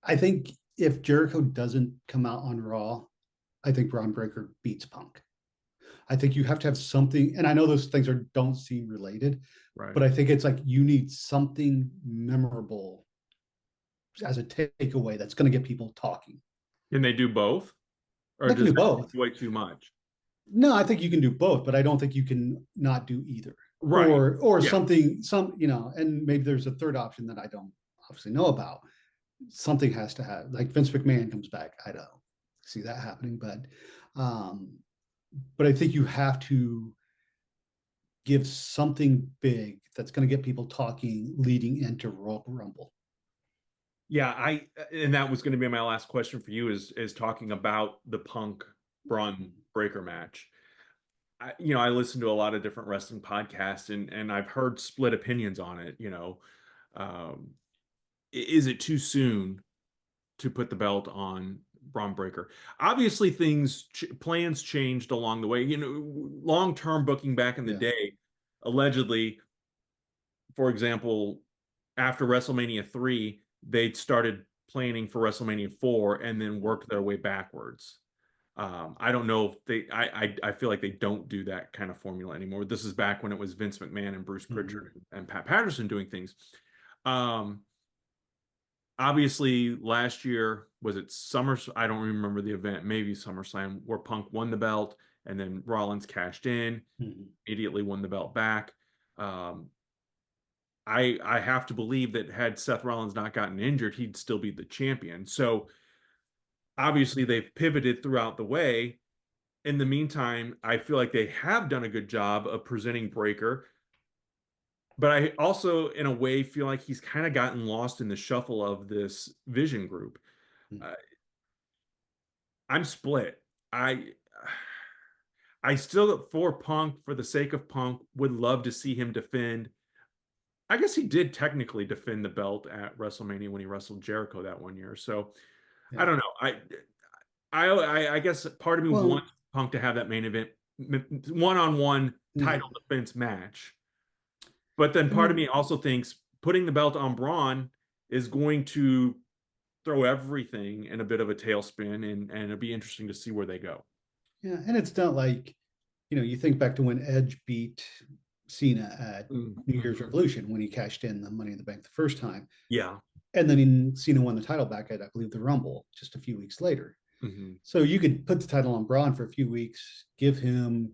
I think if Jericho doesn't come out on Raw, I think Braun Breaker beats Punk. I think you have to have something, and I know those things don't seem related, Right. but I think it's like you need something memorable as a takeaway that's going to get people talking. Can they do both, or They can does do that both. take way too much? No, I think you can do both, but I don't think you can not do either. Right. Or Yeah. something, and maybe there's a third option that I don't obviously know about. Something has to have, like Vince McMahon comes back. I don't see that happening, um, but I think you have to give something big that's going to get people talking leading into Royal Rumble. Yeah, and that was going to be my last question for you is talking about the Punk Braun Breaker match. I listen to a lot of different wrestling podcasts and I've heard split opinions on it, Um, is it too soon to put the belt on Braun Breaker? Obviously, plans changed along the way. Long-term booking back in the Yeah. day, allegedly, for example, after WrestleMania 3, they started planning for WrestleMania 4 and then worked their way backwards. I don't know if I feel like they don't do that kind of formula anymore. This is back when it was Vince McMahon and Bruce Mm-hmm. Pritchard and Pat Patterson doing things. Um, Obviously, last year was it Summer? I don't remember the event. Maybe SummerSlam, where Punk won the belt and then Rollins cashed in, Mm-hmm. immediately won the belt back. Um, I have to believe that had Seth Rollins not gotten injured, he'd still be the champion. So obviously they've pivoted throughout the way. In the meantime, I feel like they have done a good job of presenting Breaker, but I also, in a way, feel like he's kind of gotten lost in the shuffle of this Vision group. Uh, I'm split. I I still, for Punk, for the sake of Punk, would love to see him defend. I guess he did technically defend the belt at WrestleMania when he wrestled Jericho that 1 year. So I Yeah. don't know. I guess part of me Well, wants Punk to have that main event one-on-one yeah. title defense match. But then I part of mean, me also thinks putting the belt on Braun is going to throw everything in a bit of a tailspin, and it'll be interesting to see where they go. yeah. And it's not like, you think back to when Edge beat Cena at New Year's Mm-hmm. Revolution when he cashed in the Money in the Bank the first time. Yeah. And then Cena won the title back at, I believe, the Rumble just a few weeks later. Hmm. So you could put the title on Braun for a few weeks, give him,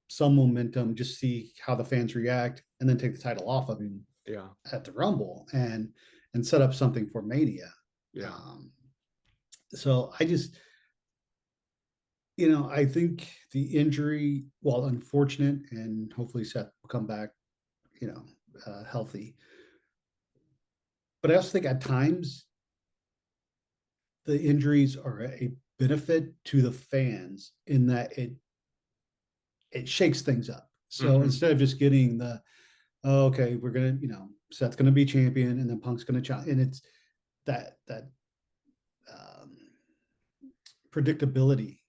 some momentum, just see how the fans react, and then take the title off of him Yeah. at the Rumble and set up something for Mania. Yeah. Um, so I think the injury, while unfortunate, and hopefully Seth will come back, healthy. But I also think at times the injuries are a benefit to the fans in that it shakes things up. So Hmm. instead of just getting okay, we're gonna, Seth's gonna be champion, and then Punk's gonna challenge, and it's that um, predictability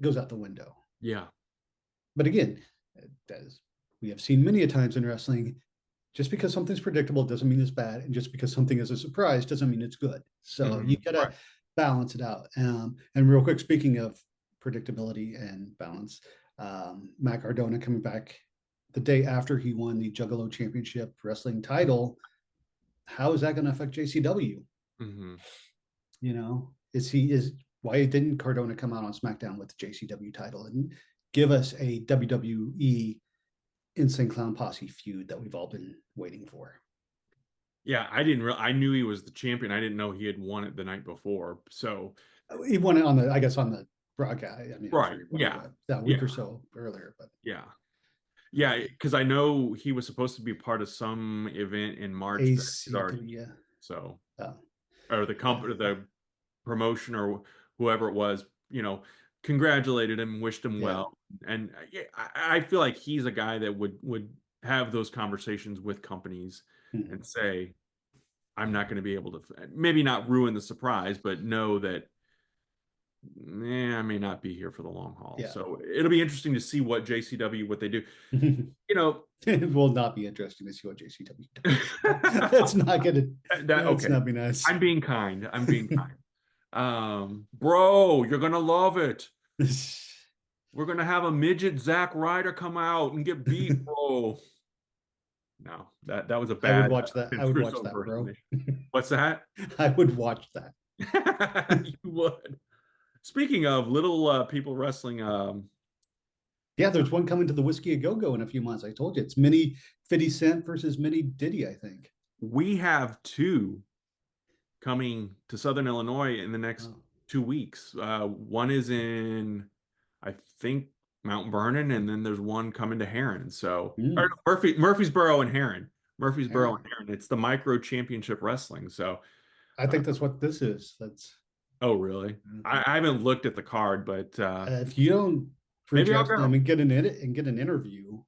goes out the window. Yeah. But again, as we have seen many a times in wrestling, just because something's predictable doesn't mean it's bad, and just because something is a surprise doesn't mean it's good. So Hmm. you gotta balance it out. And real quick, speaking of predictability and balance, Matt Cardona coming back the day after he won the Juggalo Championship wrestling title. How is that going to affect JCW? Hmm. Is Why didn't Cardona come out on SmackDown with the JCW title and give us a WWE Insane Clown Posse feud that we've all been waiting for? Yeah, I didn't I knew he was the champion. I didn't know he had won it the night before. So, He won it on the, I guess, on the broadcast. I mean, I'm right. sure he won it Yeah. that Yeah. week or so earlier, but Yeah. Yeah, because I know he was supposed to be part of some event in March that he's already ACW, yeah, so uh, or the yeah, company, the promotion or whoever it was, congratulated him, wished him yeah. well, and yeah, I feel like he's a guy that would have those conversations with companies Mhm. and say, I'm not going to be able to maybe not ruin the surprise, but know that I may not be here for the long haul. Yeah. So it'll be interesting to see what JCW what they do. You know, It will not be interesting to see what JCW does. That's not gonna. that That's okay. not be nice. I'm being kind. I'm being kind. Bro, you're gonna love it. We're gonna have a midget Zack Ryder come out and get beat, bro. No, that was a I would bad watch that. I Vince would watch Russo that, bro. impersonation. What's that? I would watch that. You would. Speaking of little people wrestling, Yeah, there's one coming to the Whiskey a Go Go in a few months. I told you it's Mini 50 Cent versus Mini Diddy, I think. we have two coming to Southern Illinois in the next Oh. 2 weeks. One is in, I think, Mount Vernon, and then there's one coming to Heron. So, or Mm, no, Murfreesboro and Heron. Murfreesboro and Aaron. Heron. It's the Micro Championship Wrestling. So, I uh, think that's what this is. That's oh, really? I haven't looked at the card, but if you don't reach maybe I'll out to them go. and get an edit and get an interview,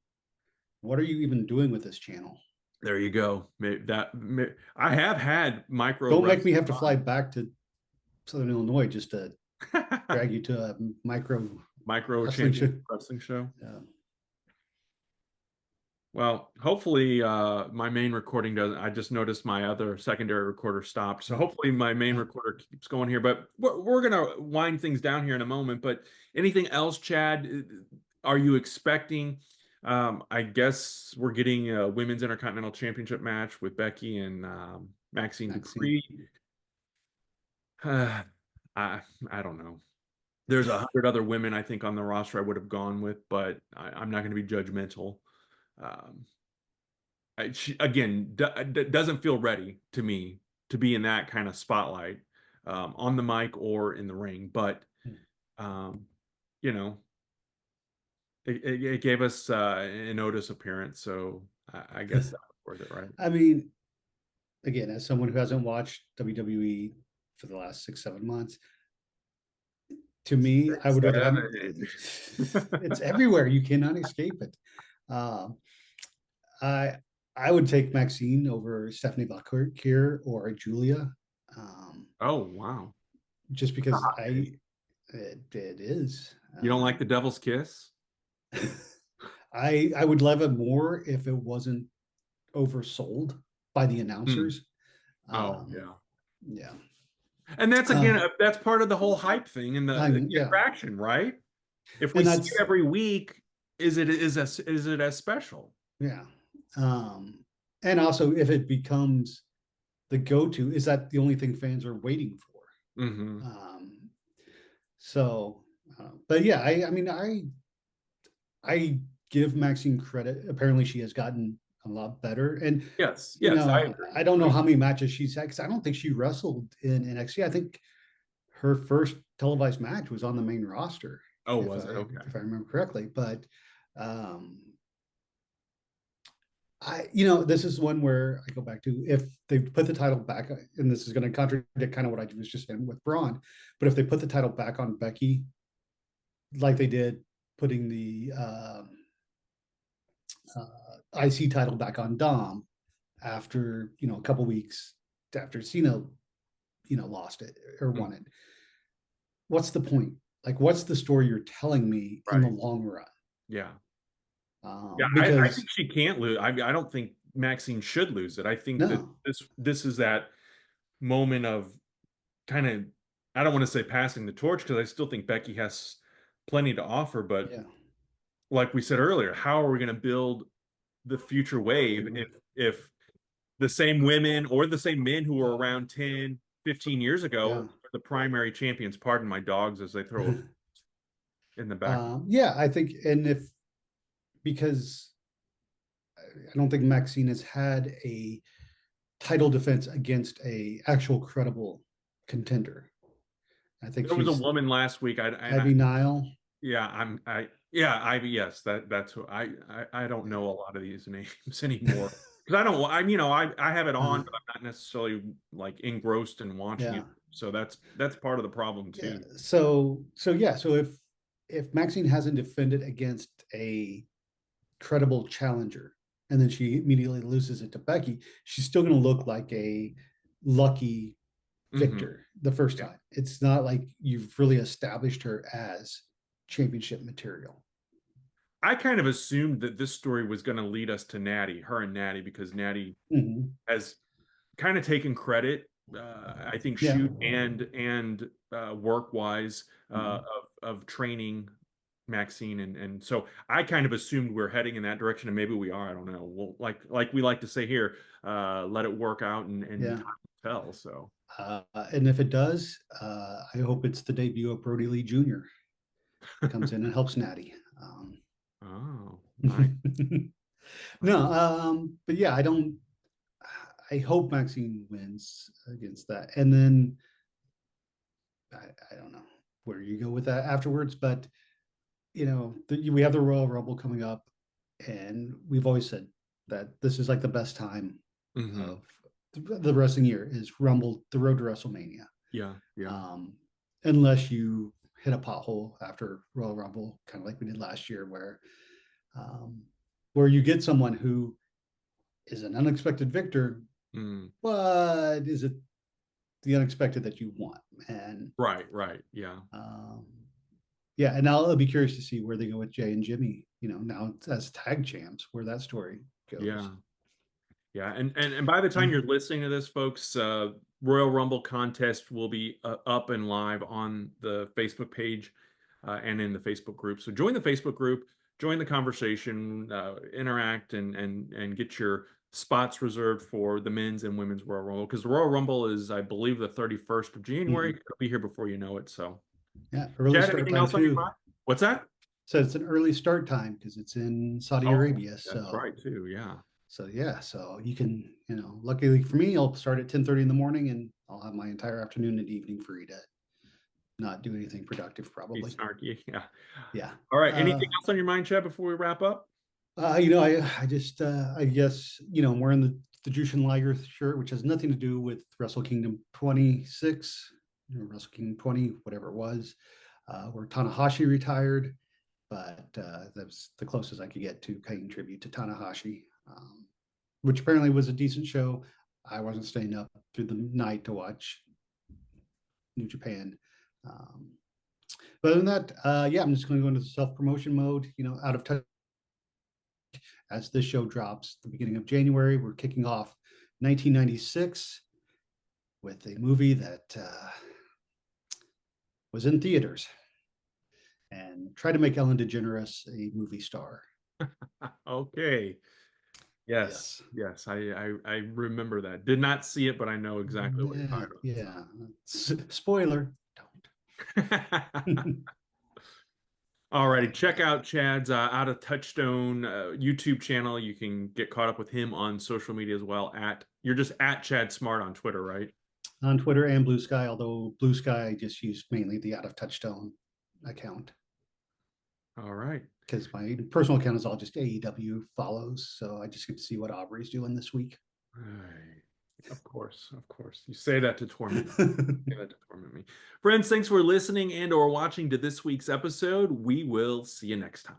what are you even doing with this channel? There you go. I have had micro Don't make me wrestling have to fly back to Southern Illinois just to on. drag you to a micro Micro wrestling Championship show. Wrestling Show. Yeah. Well, hopefully my main recording doesn't. I just noticed my other secondary recorder stopped. So Oh, hopefully my main yeah. recorder keeps going here. But we're gonna wind things down here in a moment. But anything else, Chad? Are you expecting? I guess we're getting a women's intercontinental championship match with Becky and Maxine Maxine. Dupree. I I don't know. There's 100 other women I think on the roster I would have gone with, but I'm not going to be judgmental. Um, she again doesn't feel ready to me to be in that kind of spotlight on the mic or in the ring. But um, you know, it gave us an Otis appearance, so I guess that was worth it, right? I mean, again, as someone who hasn't watched WWE for the last 6, 7 months, to me, I would rather have Seven. it's everywhere. You cannot escape it. Um, I I would take Maxine over Stephanie Valkyrie or Julia, um, Oh wow! just because it is. You don't like the Devil's Kiss? I would love it more if it wasn't oversold by the Hmm. announcers. Oh Um, yeah. yeah, And that's again, uh, that's part of the whole hype thing and the yeah, attraction, right? If we and see it that's every week, is it as special? yeah, um, and also if it becomes the go-to, is that the only thing fans are waiting for? Hmm. Um, so, but yeah, I mean, I give Maxine credit. Apparently, she has gotten a lot better, and Yes, yes, I agree. I don't know how many matches she's had because I don't think she wrestled in NXT. I think her first televised match was on the main roster, Oh, was it? Okay. if I remember correctly. But um, this is one where I go back to if they put the title back, and this is going to contradict kind of what I was just saying with Braun, but if they put the title back on Becky, like they did putting the IC title back on Dom after a couple weeks after Cena lost it or Mm, won it. What's the point? Like, what's the story you're telling me in the right. long run? Yeah. Yeah, I Because think she can't lose. I don't think Maxine should lose it. I think that no, this is that moment of kind of, I don't want to say passing the torch because I still think Becky has plenty to offer, but yeah, like we said earlier, how are we going to build the future wave if the same women or the same men who were around 10, 15 years ago yeah, are the primary champions. Pardon my dogs as they throw a in the back. Yeah, I think, and if because I don't think Maxine has had a title defense against a actual credible contender. I think There was a she's woman last week. Ivy Nile. Yeah, yeah, Ivy. Yes, that's who I don't know a lot of these names anymore because I don't. I have it on, Uh, but I'm not necessarily like engrossed in watching yeah, it. So that's part of the problem yeah. too. So if Maxine hasn't defended against a credible challenger, and then she immediately loses it to Becky, she's still going to look like a lucky Hmm. victor the first Yeah. time. It's not like you've really established her as championship material. I kind of assumed that this story was going to lead us to Natty, her and Natty, because Natty Mhm. has kind of taken credit, I think, Yeah. shoot and work wise, Mhm. of training Maxine, and so I kind of assumed we're heading in that direction, and maybe we are. I don't know. Well, like we like to say here, let it work out, and Yeah. time will tell. So, And if it does, I hope it's the debut of Brody Lee Jr. comes in and helps Natty. oh, nice. No, Nice. but yeah, I don't. I hope Maxine wins against that, and then I don't know where you go with that afterwards. But we have the Royal Rumble coming up, and we've always said that this is like the best time Hmm. of the wrestling year is Rumble, the road to WrestleMania. Yeah, yeah. Um, unless you hit a pothole after Royal Rumble, kind of like we did last year, um, where you get someone who is an unexpected victor, Mm. but is it the unexpected that you want? And Right, right. Yeah, um, yeah, and I'll be curious to see where they go with Jay and Jimmy. Now as tag champs, where that story goes. yeah. Yeah, and by the time you're listening to this, folks, Royal Rumble contest will be up and live on the Facebook page and in the Facebook group. So join the Facebook group, join the conversation, interact, and get your spots reserved for the men's and women's Royal Rumble because the Royal Rumble is, I believe, the 31st of January. Mhm. It'll be here before you know it. So, Yeah, early Chad, start anything time else on your too. mind? What's that? So it's an early start time because it's in Saudi Oh, Arabia. that's So right too. Yeah. so yeah, so you can, luckily for me, I'll start at 10:30 in the morning and I'll have my entire afternoon and evening free to not do anything productive Be probably. snarky. Yeah. Yeah. All right. Anything else on your mind, Chad, before we wrap up? I just I guess, I'm wearing the Jushin Liger shirt, which has nothing to do with Wrestle Kingdom 26, Wrestle Kingdom 20, whatever it was, where Tanahashi retired, but that's the closest I could get to paying tribute to Tanahashi. Which apparently was a decent show. I wasn't staying up through the night to watch New Japan. Um, but other than that, yeah, I'm just going to go into self promotion mode. Out of touch as this show drops the beginning of January. We're kicking off 1996 with a movie that was in theaters and try to make Ellen DeGeneres a movie star. Okay. Yes. Yes. Yes. I remember that. Did not see it, but I know exactly what you're Yeah. talking Yeah. Spoiler. about. Don't. All righty. But Check out Chad's Out of Touchstone YouTube channel. You can get caught up with him on social media as well. You're just at Chad Smart on Twitter, right? on Twitter and Blue Sky, although Blue Sky I just use mainly the Out of Touchstone account All right. because my personal account is all just AEW follows. So I just get to see what Aubrey's doing this week. All right. Of course, of course. You say that to torment me. Say that to torment me. Friends, thanks for listening and or watching to this week's episode. We will see you next time.